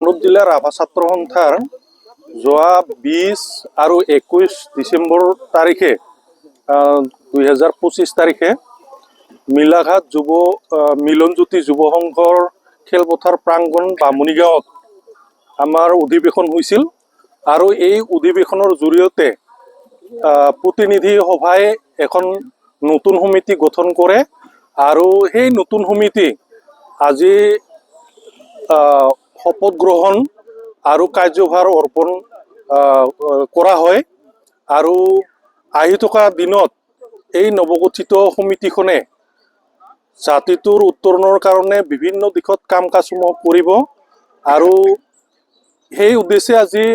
কামৰূপ জিলাৰ ৰাভা ছাত্ৰ সন্থাৰ যোৱা 20 আৰু 21 ডিচেম্বৰ তাৰিখে 2025 তাৰিখে মিলাঘাট মিলনজ্যোতি যুৱ সংঘৰ খেলপথাৰ প্ৰাংগণ বামুণীগাঁৱত আমাৰ অধিৱেশন হৈছিল আৰু এই অধিৱেশনৰ জৰিয়তে প্ৰতিনিধি সভাই এখন নতুন সমিতি গঠন কৰে আৰু সেই নতুন সমিতি আজি শপত গ্ৰহণ আৰু কাৰ্যভাৰ অৰ্পণ কৰা হয় আৰু আহি থকা দিনত এই নৱগঠিত সমিতিখনে জাতিটোৰ উত্তৰণৰ কাৰণে বিভিন্ন দিশত কাম কাজসমূহ কৰিব আৰু সেই উদ্দেশ্যে আজি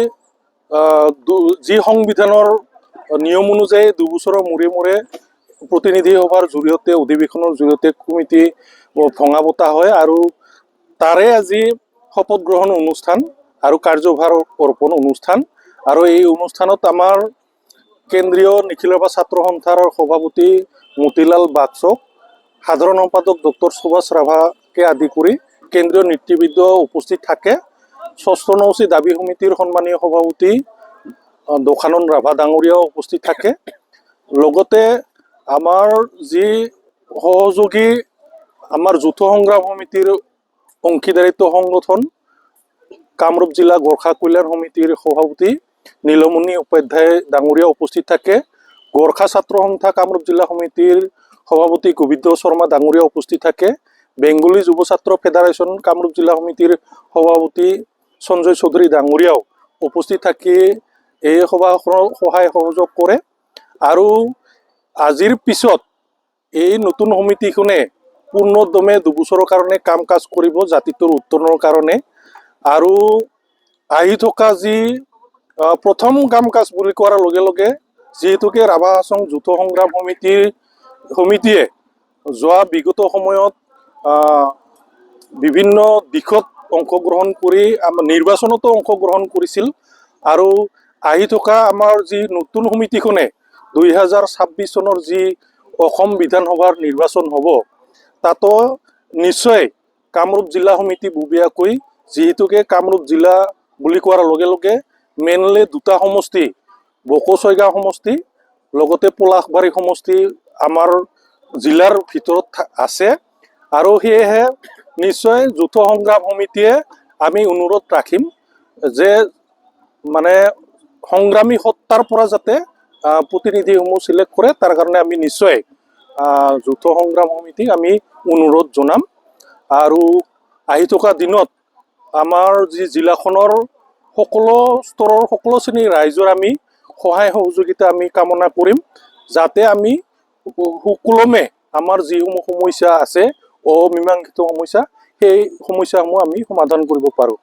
যি সংবিধানৰ নিয়ম অনুযায়ী 2 বছৰৰ মূৰে মূৰে প্ৰতিনিধি সভাৰ জৰিয়তে অধিৱেশনৰ জৰিয়তে কমিটি ভঙা পতা হয় আৰু তাৰে আজি শপত গ্ৰহণ অনুষ্ঠান আৰু কাৰ্যভাৰ অৰ্পণ অনুষ্ঠান আৰু এই অনুষ্ঠানত আমাৰ কেন্দ্ৰীয় নিখিল ৰাভা ছাত্ৰ সন্থাৰ সভাপতি মতিলাল বাগচক, সাধাৰণ সম্পাদক ডক্টৰ সুভাষ ৰাভাকে আদি কৰি কেন্দ্ৰীয় নেতৃবৃন্দ উপস্থিত থাকে। ষষ্ঠ নৌচি দাবী সমিতিৰ সন্মানীয় সভাপতি দখানন ৰাভা ডাঙৰীয়াও উপস্থিত থাকে। লগতে আমাৰ যি সহযোগী আমাৰ যৌথ সংগ্ৰাম সমিতিৰ অংশীদাৰিত্ব সংগঠন কামৰূপ জিলা গোৰ্খা কল্যাণ সমিতিৰ সভাপতি নীলমণি উপাধ্যায় ডাঙৰীয়া উপস্থিত থাকে। গোৰ্খা ছাত্ৰ সন্থা কামৰূপ জিলা সমিতিৰ সভাপতি গোবিন্দ শৰ্মা ডাঙৰীয়া উপস্থিত থাকে। বেংগলী যুৱ ছাত্ৰ ফেডাৰেশ্যন কামৰূপ জিলা সমিতিৰ সভাপতি সঞ্জয় চৌধুৰী ডাঙৰীয়াও উপস্থিত থাকি এই সভাখনৰ সহায় সহযোগ কৰে আৰু আজিৰ পিছত এই নতুন সমিতিখনে পূৰ্ণদমে 2 বছৰৰ কাৰণে কাম কাজ কৰিব জাতিটোৰ উত্তৰণৰ কাৰণে আৰু আহি থকা যি প্ৰথম কাম কাজ বুলি কোৱাৰ লগে লগে যিহেতুকে ৰাভা হাছং যৌথ সংগ্ৰাম সমিতিয়ে যোৱা বিগত সময়ত বিভিন্ন দিশত অংশগ্ৰহণ কৰি নিৰ্বাচনতো অংশগ্ৰহণ কৰিছিল আৰু আহি থকা আমাৰ যি নতুন সমিতিখনে 2026 চনৰ যি অসম বিধানসভাৰ নিৰ্বাচন হ'ব তাতো নিশ্চয় কামৰূপ জিলা সমিতি বুবিয়াকৈ যিহেতুকে কামৰূপ জিলা বুলি কোৱাৰ লগে লগে মেইনলি 2টা সমষ্টি বকোছয়গাঁও সমষ্টি লগতে পলাশবাৰী সমষ্টি আমাৰ জিলাৰ ভিতৰত আছে আৰু সেয়েহে নিশ্চয় যৌথ সংগ্ৰাম সমিতিয়ে আমি অনুৰোধ ৰাখিম যে মানে সংগ্ৰামী সত্তাৰ পৰা যাতে প্ৰতিনিধিসমূহ সিলেক্ট কৰে তাৰ কাৰণে আমি নিশ্চয় যৌথ সংগ্ৰাম সমিতিক আমি অনুৰোধ জনাম আৰু আহি থকা দিনত আমাৰ যি জিলাখনৰ সকলো স্তৰৰ সকলো শ্ৰেণীৰ ৰাইজৰ আমি সহায় সহযোগিতা আমি কামনা কৰিম যাতে আমি সুকলমে আমাৰ যিসমূহ সমস্যা আছে অমীমাংসিত সমস্যা সেই সমস্যাসমূহ আমি সমাধান কৰিব পাৰোঁ।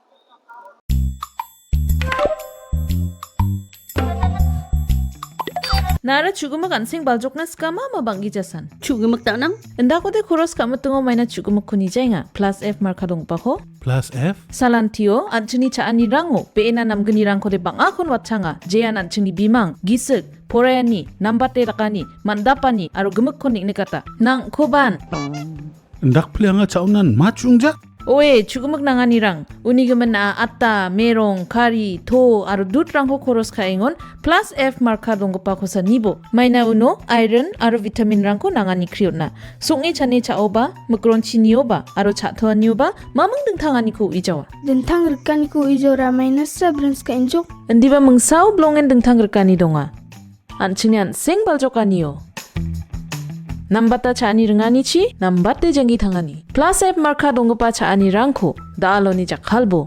Nara chugumag ansing baljok na skama mabanggi jasan. Chugumag tanang? Enda ko de kuros kamu tungo may na chugumag kunijay nga. Plus F markadong pa ko. Plus F? Salantio, anchini chaan ni rango. Peena nam ganirang ko de bang akon watchanga. Jayan anchini bimang, gisig, porayani, nambate rakani, mandapani, aro gumag konik ni kata. Nang kuban. Ndak pili nga chaunan machungja? Oe, chugumag na nga nirang. Unigaman na ata, merong, kari, to, aro dut rang ko kuros kaingon. Plus F markadong pa ko sa nibo. May na uno, iron, aro vitamin rang ko na nga ni kriot na. Sungi chane chao ba, magronchi niyo ba, aro chatoa niyo ba, mamang dengtangan ni ko ijawa. Dentang rekan ko ijora minus sabrans ka enjok. Hindi ba mangsaw blongen dengtang rekani donga? Anchinian sing baljoka niyo. Nambata chaani rengani chi, nambate jangi thangani. Plus F marka dongpa chaani rangko, daalo ni jakhalbo.